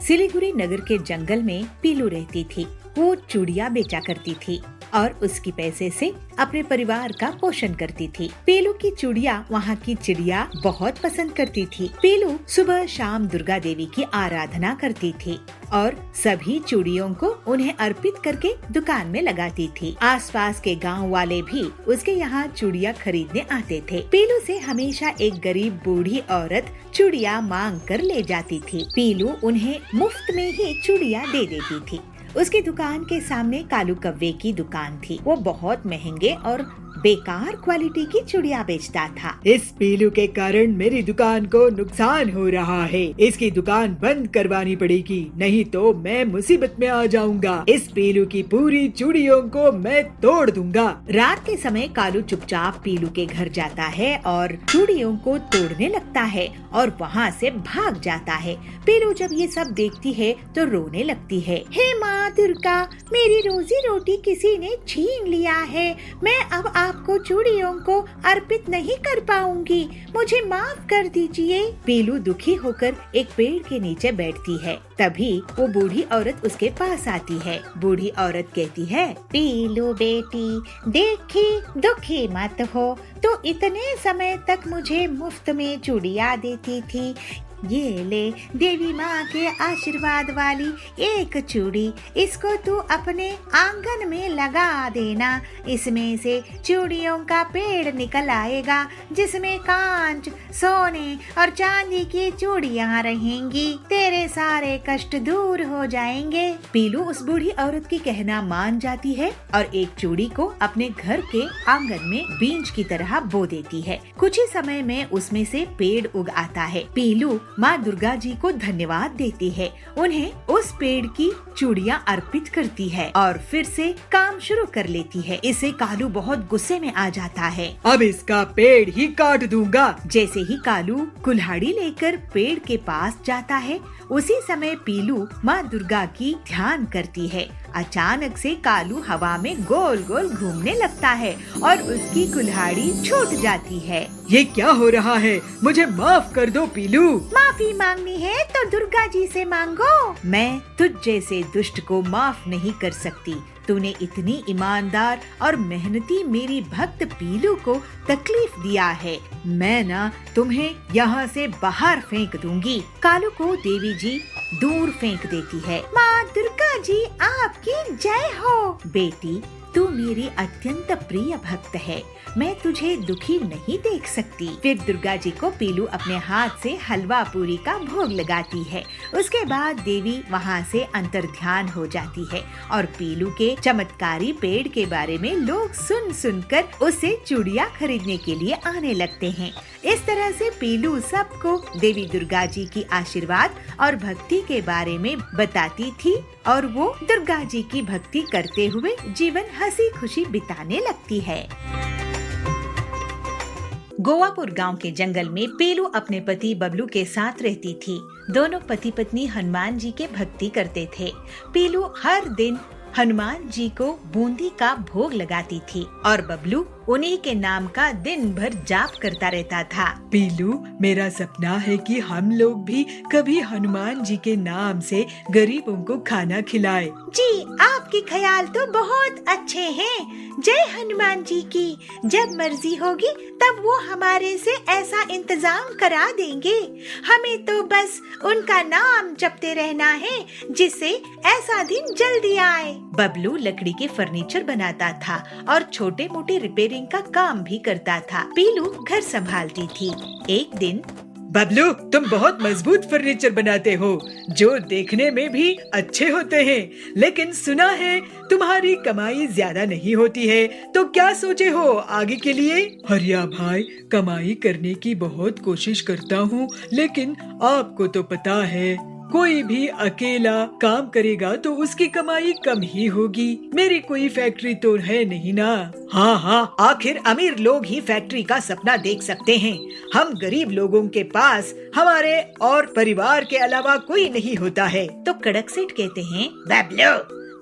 सिलीगुड़ी नगर के जंगल में पीलू रहती थी। वो चूड़ियाँ बेचा करती थी और उसकी पैसे से अपने परिवार का पोषण करती थी। पीलू की चूड़ियाँ वहाँ की चिड़िया बहुत पसंद करती थी। पीलू सुबह शाम दुर्गा देवी की आराधना करती थी और सभी चूड़ियों को उन्हें अर्पित करके दुकान में लगाती थी। आसपास के गांव वाले भी उसके यहाँ चूड़ियाँ खरीदने आते थे। पीलू से हमेशा एक गरीब बूढ़ी औरत चूड़ियाँ मांग कर ले जाती थी। पीलू उन्हें मुफ्त में ही चूड़ियाँ दे देती थी। उसकी दुकान के सामने कालू कव्वे की दुकान थी। वो बहुत महंगे और बेकार क्वालिटी की चूड़ियाँ बेचता था। इस पीलू के कारण मेरी दुकान को नुकसान हो रहा है। इसकी दुकान बंद करवानी पड़ेगी, नहीं तो मैं मुसीबत में आ जाऊंगा। इस पीलू की पूरी चूड़ियों को मैं तोड़ दूंगा। रात के समय कालू चुपचाप पीलू के घर जाता है और चूड़ियों को तोड़ने लगता है और वहाँ से भाग जाता है। पीलू जब ये सब देखती है तो रोने लगती है। हे माँ दुर्गा, मेरी रोजी रोटी किसी ने छीन लिया है। मैं अब आपको चूड़ियों को अर्पित नहीं कर पाऊंगी, मुझे माफ कर दीजिए। पीलू दुखी होकर एक पेड़ के नीचे बैठती है। तभी वो बूढ़ी औरत उसके पास आती है। बूढ़ी औरत कहती है, पीलू बेटी, देखी दुखी मत हो, तो इतने समय तक मुझे मुफ्त में चूड़ियाँ देती थी। ये ले देवी माँ के आशीर्वाद वाली एक चूड़ी, इसको तू अपने आंगन में लगा देना। इसमें से चूड़ियों का पेड़ निकल आएगा जिसमें कांच, सोने और चांदी की चूड़ियाँ रहेंगी। तेरे सारे कष्ट दूर हो जाएंगे। पीलू उस बूढ़ी औरत की कहना मान जाती है और एक चूड़ी को अपने घर के आंगन में बीज की तरह बो देती है। कुछ ही समय में उसमें से पेड़ उग आता है। पीलू माँ दुर्गा जी को धन्यवाद देती है, उन्हें उस पेड़ की चूड़ियाँ अर्पित करती है और फिर से काम शुरू कर लेती है। इसे कालू बहुत गुस्से में आ जाता है। अब इसका पेड़ ही काट दूंगा। जैसे ही कालू कुल्हाड़ी लेकर पेड़ के पास जाता है, उसी समय पीलू माँ दुर्गा की ध्यान करती है। अचानक से कालू हवा में गोल गोल घूमने लगता है और उसकी कुल्हाड़ी छूट जाती है। ये क्या हो रहा है? मुझे माफ कर दो पीलू। माफी मांगनी है तो दुर्गा जी से मांगो। मैं तुझ जैसे दुष्ट को माफ नहीं कर सकती। तूने इतनी ईमानदार और मेहनती मेरी भक्त पीलू को तकलीफ दिया है। मैं ना तुम्हें यहाँ से बाहर फेंक दूंगी। कालू को देवी जी दूर फेंक देती है। माँ दुर्गा जी आपकी जय हो। बेटी, तू मेरी अत्यंत प्रिय भक्त है, मैं तुझे दुखी नहीं देख सकती। फिर दुर्गा जी को पीलू अपने हाथ से हलवा पूरी का भोग लगाती है। उसके बाद देवी वहाँ से अंतर्ध्यान हो जाती है और पीलू के चमत्कारी पेड़ के बारे में लोग सुन सुनकर उससे चूड़ियाँ खरीदने के लिए आने लगते हैं। इस तरह से पीलू सबको देवी दुर्गा जी की आशीर्वाद और भक्ति के बारे में बताती थी और वो दुर्गा जी की भक्ति करते हुए जीवन हंसी खुशी बिताने लगती है। गोवापुर गांव के जंगल में पीलू अपने पति बबलू के साथ रहती थी। दोनों पति पत्नी हनुमान जी के भक्ति करते थे। पीलू हर दिन हनुमान जी को बूंदी का भोग लगाती थी और बबलू उन्हीं के नाम का दिन भर जाप करता रहता था। पीलू, मेरा सपना है कि हम लोग भी कभी हनुमान जी के नाम से गरीबों को खाना खिलाए। जी, आपके ख्याल तो बहुत अच्छे हैं। जय हनुमान जी की। जब मर्जी होगी तब वो हमारे से ऐसा इंतजाम करा देंगे। हमें तो बस उनका नाम जपते रहना है जिससे ऐसा दिन जल्दी आए। बबलू लकड़ी के फर्नीचर बनाता था और छोटे मोटे रिपेयरिंग का काम भी करता था। पीलू घर संभालती थी। एक दिन, बबलू, तुम बहुत मजबूत फर्नीचर बनाते हो जो देखने में भी अच्छे होते हैं, लेकिन सुना है तुम्हारी कमाई ज्यादा नहीं होती है, तो क्या सोचे हो आगे के लिए? हरिया भाई, कमाई करने की बहुत कोशिश करता हूँ, लेकिन आपको तो पता है कोई भी अकेला काम करेगा तो उसकी कमाई कम ही होगी। मेरी कोई फैक्ट्री तो है नहीं ना। हाँ, आखिर अमीर लोग ही फैक्ट्री का सपना देख सकते हैं। हम गरीब लोगों के पास हमारे और परिवार के अलावा कोई नहीं होता है। तो कड़क सेठ कहते हैं, बबलू,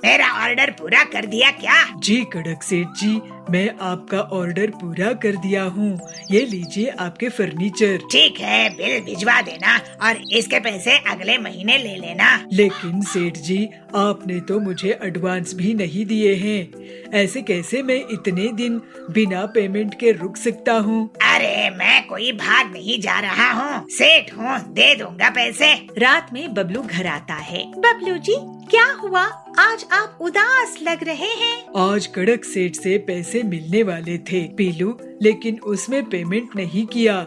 मेरा ऑर्डर पूरा कर दिया क्या? जी कड़क सेठ जी, मैं आपका ऑर्डर पूरा कर दिया हूँ। ये लीजिए आपके फर्नीचर। ठीक है, बिल भिजवा देना और इसके पैसे अगले महीने ले लेना। लेकिन सेठ जी, आपने तो मुझे एडवांस भी नहीं दिए हैं। ऐसे कैसे मैं इतने दिन बिना पेमेंट के रुक सकता हूँ? अरे मैं कोई भाग नहीं जा रहा हूँ, सेठ हूँ, दे दूंगा पैसे। रात में बबलू घर आता है। बबलू जी, क्या हुआ? आज आप उदास लग रहे हैं। आज कड़क सेठ से पैसे मिलने वाले थे पीलू, लेकिन उसमें पेमेंट नहीं किया।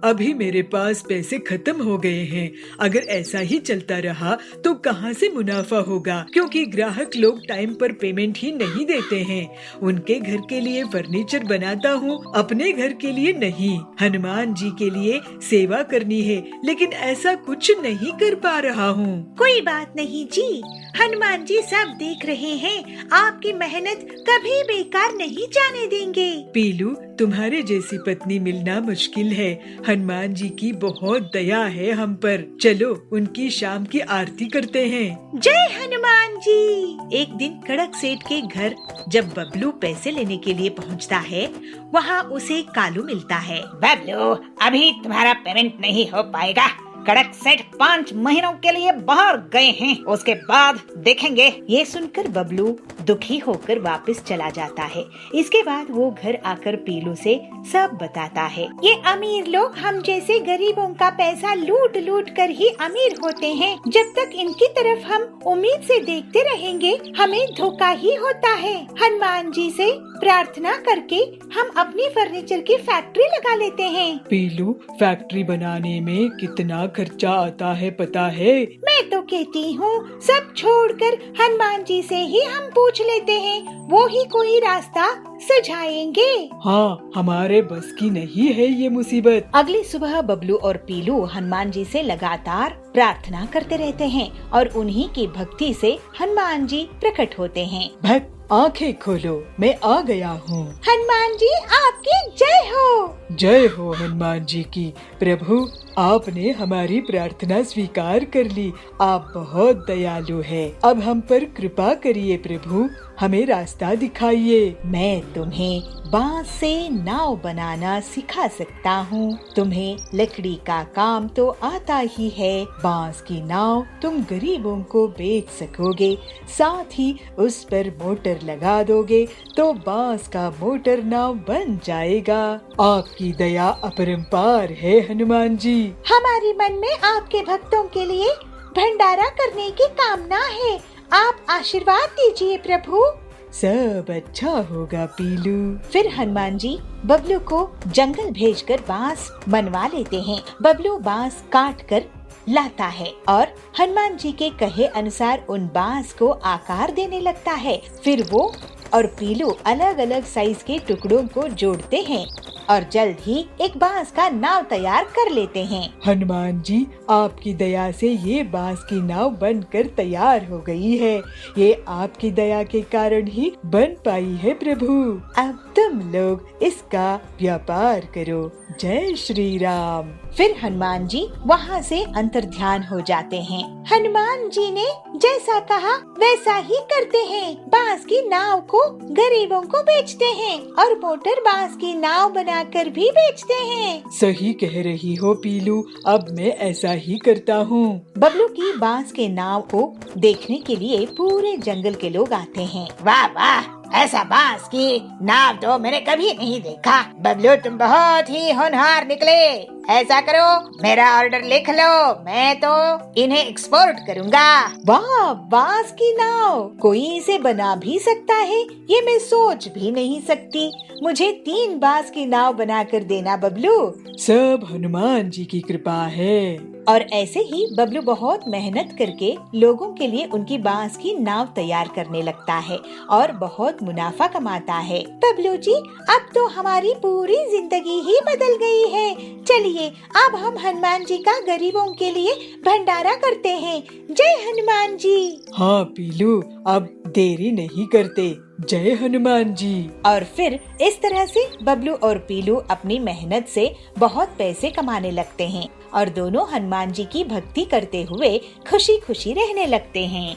अभी मेरे पास पैसे खत्म हो गए हैं। अगर ऐसा ही चलता रहा तो कहाँ से मुनाफा होगा, क्योंकि ग्राहक लोग टाइम पर पेमेंट ही नहीं देते हैं। उनके घर के लिए फर्नीचर बनाता हूँ, अपने घर के लिए नहीं। हनुमान जी के लिए सेवा करनी है, लेकिन ऐसा कुछ नहीं कर पा रहा हूँ। कोई बात नहीं जी, हनुमान जी सब देख रहे हैं। आपकी मेहनत कभी बेकार नहीं जाने देंगे। पीलू, तुम्हारे जैसी पत्नी मिलना मुश्किल है। हनुमान जी की बहुत दया है हम पर। चलो उनकी शाम की आरती करते हैं। जय हनुमान जी। एक दिन कड़क सेठ के घर जब बबलू पैसे लेने के लिए पहुंचता है, वहाँ उसे कालू मिलता है। बबलू, अभी तुम्हारा पेमेंट नहीं हो पाएगा। कड़क सेठ 5 महीनों के लिए बाहर गए हैं, उसके बाद देखेंगे। ये सुनकर बबलू दुखी होकर वापस चला जाता है। इसके बाद वो घर आकर पीलू से सब बताता है। ये अमीर लोग हम जैसे गरीबों का पैसा लूट लूट कर ही अमीर होते हैं। जब तक इनकी तरफ हम उम्मीद से देखते रहेंगे, हमें धोखा ही होता है। हनुमान जी से प्रार्थना करके हम अपनी फर्नीचर की फैक्ट्री लगा लेते हैं। पीलू, फैक्ट्री बनाने में कितना खर्चा आता है पता है? मैं तो कहती हूँ सब छोड़कर हनुमान जी से ही हम पूछ लेते हैं, वो ही कोई रास्ता सुझाएंगे। हाँ, हमारे बस की नहीं है ये मुसीबत। अगली सुबह बबलू और पीलू हनुमान जी से लगातार प्रार्थना करते रहते हैं और उन्हीं की भक्ति से हनुमान जी प्रकट होते हैं। भक्त, आंखें खोलो, मैं आ गया हूँ। हनुमान जी आपकी जय हो। जय हो हनुमान जी की। प्रभु, आपने हमारी प्रार्थना स्वीकार कर ली। आप बहुत दयालु हैं। अब हम पर कृपा करिए प्रभु, हमें रास्ता दिखाइए। मैं तुम्हें बांस से नाव बनाना सिखा सकता हूँ। तुम्हें लकड़ी का काम तो आता ही है। बांस की नाव तुम गरीबों को बेच सकोगे, साथ ही उस पर मोटर लगा दोगे तो बांस का मोटर नाव बन जाएगा। आपकी दया अपरंपार है हनुमान जी। हमारे मन में आपके भक्तों के लिए भंडारा करने की कामना है। आप आशीर्वाद दीजिए प्रभु। सब अच्छा होगा पीलू। फिर हनुमान जी बबलू को जंगल भेजकर बांस बनवा लेते हैं। बबलू बांस काट कर लाता है और हनुमान जी के कहे अनुसार उन बांस को आकार देने लगता है। फिर वो और पीलू अलग अलग साइज के टुकड़ों को जोड़ते हैं और जल्द ही एक बांस का नाव तैयार कर लेते हैं। हनुमान जी, आपकी दया से ये बांस की नाव बनकर तैयार हो गई है। ये आपकी दया के कारण ही बन पाई है प्रभु। अब तुम लोग इसका व्यापार करो। जय श्री राम। फिर हनुमान जी वहाँ से अंतर्ध्यान हो जाते हैं। हनुमान जी ने जैसा कहा वैसा ही करते हैं। बांस की नाव को गरीबों को बेचते हैं और मोटर बांस की नाव बनाकर भी बेचते हैं। सही कह रही हो पीलू, अब मैं ऐसा ही करता हूँ। बबलू की बांस के नाव को देखने के लिए पूरे जंगल के लोग आते हैं। वाह वाह, ऐसा बांस की नाव तो मैंने कभी नहीं देखा। बबलू, तुम बहुत ही होनहार निकले। ऐसा करो, मेरा ऑर्डर लिख लो, मैं तो इन्हें एक्सपोर्ट करूँगा। वाह, बांस की नाव, कोई इसे बना भी सकता है? ये मैं सोच भी नहीं सकती। मुझे 3 बांस की नाव बनाकर देना बबलू। सब हनुमान जी की कृपा है। और ऐसे ही बबलू बहुत मेहनत करके लोगों के लिए उनकी बांस की नाव तैयार करने लगता है और बहुत मुनाफा कमाता है। बबलू जी, अब तो हमारी पूरी जिंदगी ही बदल गई है। चलिए अब हम हनुमान जी का गरीबों के लिए भंडारा करते हैं। जय हनुमान जी। हाँ पीलू, अब देरी नहीं करते। जय हनुमान जी। और फिर इस तरह से बबलू और पीलू अपनी मेहनत से बहुत पैसे कमाने लगते हैं और दोनों हनुमान जी की भक्ति करते हुए खुशी खुशी रहने लगते हैं।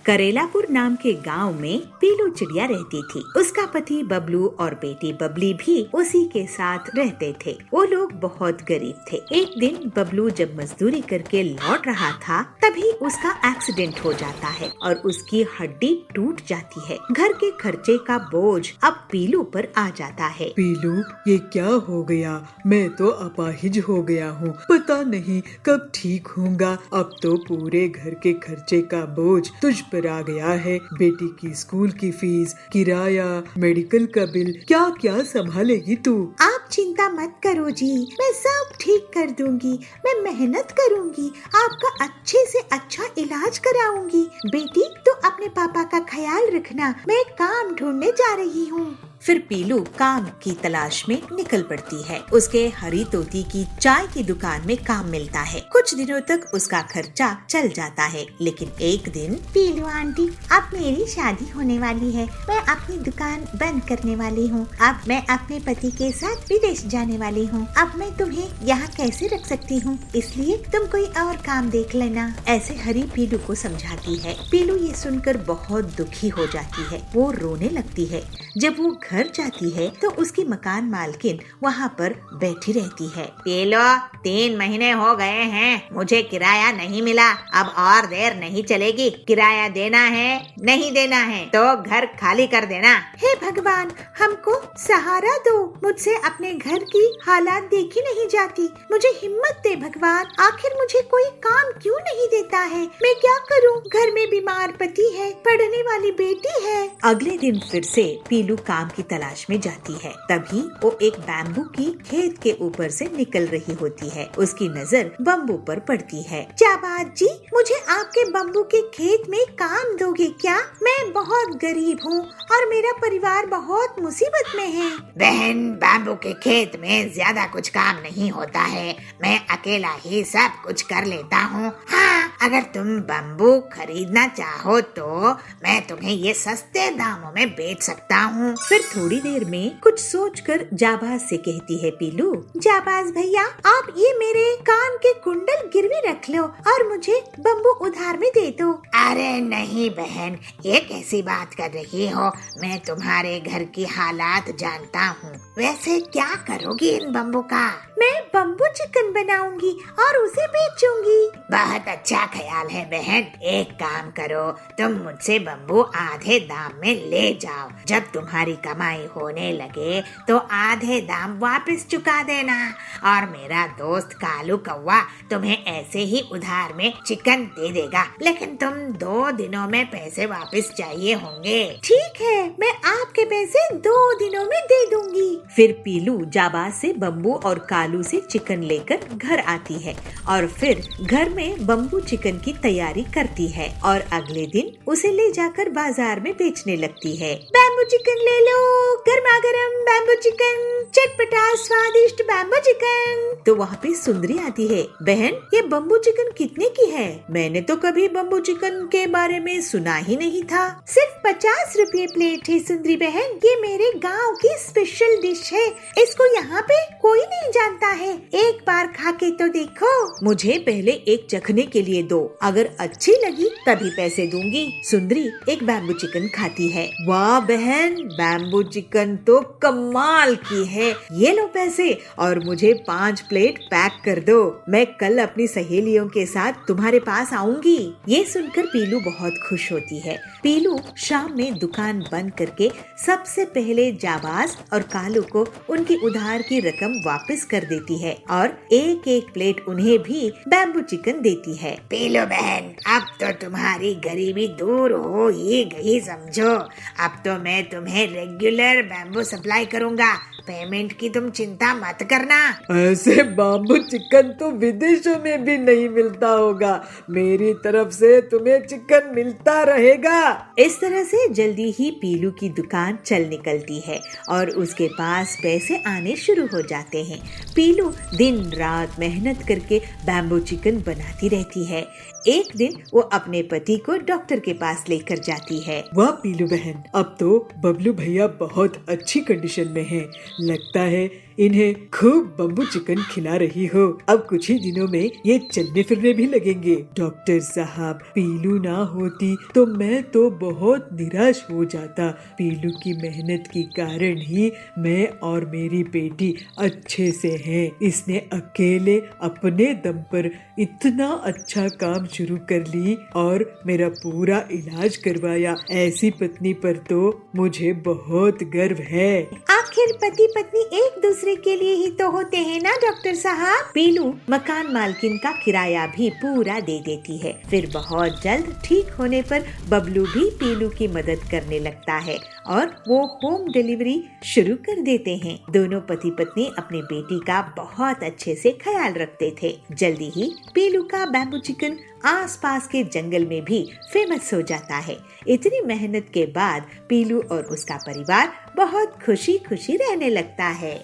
करेलापुर नाम के गांव में पीलू चिड़िया रहती थी। उसका पति बबलू और बेटी बबली भी उसी के साथ रहते थे। वो लोग बहुत गरीब थे। एक दिन बबलू जब मजदूरी करके लौट रहा था, तभी उसका एक्सीडेंट हो जाता है और उसकी हड्डी टूट जाती है। घर के खर्चे का बोझ अब पीलू पर आ जाता है। पीलू, ये क्या हो गया? मैं तो अपाहिज हो गया हूँ, पता नहीं कब ठीक होऊंगा। अब तो पूरे घर के खर्चे का बोझ तुझ पर आ गया है। बेटी की स्कूल की फीस, किराया, मेडिकल का बिल, क्या क्या संभालेगी तू? आप चिंता मत करो जी, मैं सब ठीक कर दूंगी। मैं मेहनत करूंगी, आपका अच्छे से अच्छा इलाज कराऊंगी। बेटी, तो अपने पापा का ख्याल रखना। मैं काम ढूंढने जा रही हूँ। फिर पीलू काम की तलाश में निकल पड़ती है। उसके हरी तोती की चाय की दुकान में काम मिलता है। कुछ दिनों तक उसका खर्चा चल जाता है, लेकिन एक दिन, पीलू आंटी, अब मेरी शादी होने वाली है। मैं अपनी दुकान बंद करने वाली हूँ। अब मैं अपने पति के साथ विदेश जाने वाली हूँ। अब मैं तुम्हें यहाँ कैसे रख सकती हूँ, इसलिए तुम कोई और काम देख लेना। ऐसे हरी पीलू को समझाती है। पीलू ये सुनकर बहुत दुखी हो जाती है। वो रोने लगती है। जब वो घर जाती है तो उसकी मकान मालकिन वहाँ पर बैठी रहती है। पीलू, 3 महीने हो गए हैं, मुझे किराया नहीं मिला। अब और देर नहीं चलेगी। किराया देना है, नहीं देना है तो घर खाली कर देना। हे भगवान, हमको सहारा दो। मुझसे अपने घर की हालात देखी नहीं जाती। मुझे हिम्मत दे भगवान। आखिर मुझे कोई काम क्यों नहीं देता है? मैं क्या करूं? घर में बीमार पति है, पढ़ने वाली बेटी है। अगले दिन फिर से पीलू काम की तलाश में जाती है। तभी वो एक बैम्बू की खेत के ऊपर से निकल रही होती है। उसकी नजर बम्बू पर पड़ती है। जाबाज जी, मुझे आपके बम्बू के खेत में काम दोगे क्या? मैं बहुत गरीब हूँ और मेरा परिवार बहुत मुसीबत में है। बहन, बैम्बू के खेत में ज्यादा कुछ काम नहीं होता है। मैं अकेला ही सब कुछ कर लेता हूँ। हाँ, अगर तुम बम्बू खरीदना चाहो तो मैं तुम्हें ये सस्ते दामों में बेच सकता हूँ। फिर थोड़ी देर में कुछ सोचकर जाबाज से कहती है पीलू, जाबाज भैया, आप ये मेरे कान के कुंडल गिरवी रख लो और मुझे बम्बू उधार में दे दो। अरे नहीं बहन, ये कैसी बात कर रही हो? मैं तुम्हारे घर की हालात जानता हूँ। वैसे क्या करोगी इन बम्बू का? मैं बम्बू चिकन बनाऊंगी और उसे बेचूंगी। बहुत अच्छा ख्याल है बहन। एक काम करो, तुम मुझसे बम्बू आधे दाम में ले जाओ। जब तुम्हारी कमाई होने लगे तो आधे दाम वापस चुका देना। और मेरा दोस्त कालू कौवा तुम्हें ऐसे ही उधार में चिकन दे देगा, लेकिन तुम 2 दिनों में पैसे वापस चाहिए होंगे। ठीक है, मैं आपके पैसे 2 दिनों में दे दूंगी। फिर पीलू जाबाज से बम्बू और कालू से चिकन लेकर घर आती है और फिर घर में बम्बू चिकन की तैयारी करती है और अगले दिन उसे ले जाकर बाजार में बेचने लगती है। बैम्बू चिकन ले लो, गर्मा गर्म बैम्बू चिकन, चटपटा स्वादिष्ट बैम्बू चिकन। तो वहाँ पे सुंदरी आती है। बहन, ये बम्बू चिकन कितने की है? मैंने तो कभी बम्बू चिकन के बारे में सुना ही नहीं था। सिर्फ 50 रुपए प्लेट है सुंदरी बहन। ये मेरे गाँव की स्पेशल डिश है। इसको यहाँ पे कोई नहीं जानता है। एक बार खा के तो देखो। मुझे पहले एक चखने के लिए दो, अगर अच्छी लगी तभी पैसे दूंगी। सुंदरी एक बैम्बू चिकन खाती है। वाह बहन, बैम्बू चिकन तो कमाल की है। ये लो पैसे और मुझे 5 प्लेट पैक कर दो। मैं कल अपनी सहेलियों के साथ तुम्हारे पास आऊंगी। ये सुनकर पीलू बहुत खुश होती है। पीलू शाम में दुकान बंद करके सबसे पहले जाबाज और कालू को उनकी उधार की रकम वापस कर देती है और एक एक प्लेट उन्हें भी बैम्बू चिकन देती है। पीलू बहन, अब तो तुम्हारी गरीबी दूर हो ही गई समझो। अब तो मैं तुम्हें रेगुलर बैम्बू सप्लाई करूँगा। पेमेंट की तुम चिंता मत करना। ऐसे बैम्बू चिकन तो विदेशों में भी नहीं मिलता होगा। मेरी तरफ से तुम्हें चिकन मिलता रहेगा। इस तरह से जल्दी ही पीलू की दुकान चल निकलती है और उसके पास पैसे आने शुरू हो जाते हैं। पीलू दिन रात मेहनत करके बैम्बू चिकन बनाती रहती है। एक दिन वो अपने पति को डॉक्टर के पास लेकर जाती है। वाह पीलू बहन, अब तो बबलू भैया बहुत अच्छी कंडीशन में हैं। लगता है इन्हें खूब बम्बू चिकन खिला रही हो। अब कुछ ही दिनों में ये चलने फिरने भी लगेंगे। डॉक्टर साहब, पीलू ना होती तो मैं तो बहुत निराश हो जाता। पीलू की मेहनत के कारण ही मैं और मेरी बेटी अच्छे से हैं। इसने अकेले अपने दम पर इतना अच्छा काम शुरू कर ली और मेरा पूरा इलाज करवाया। ऐसी पत्नी पर तो मुझे बहुत गर्व है। आखिर पति पत्नी एक दूसरे के लिए ही तो होते हैं ना डॉक्टर साहब। पीलू मकान मालकिन का किराया भी पूरा दे देती है। फिर बहुत जल्द ठीक होने पर बबलू भी पीलू की मदद करने लगता है और वो होम डिलीवरी शुरू कर देते हैं। दोनों पति पत्नी अपनी बेटी का बहुत अच्छे से ख्याल रखते थे। जल्दी ही पीलू का बैम्बू चिकन आसपास के जंगल में भी फेमस हो जाता है। इतनी मेहनत के बाद पीलू और उसका परिवार बहुत खुशी खुशी रहने लगता है।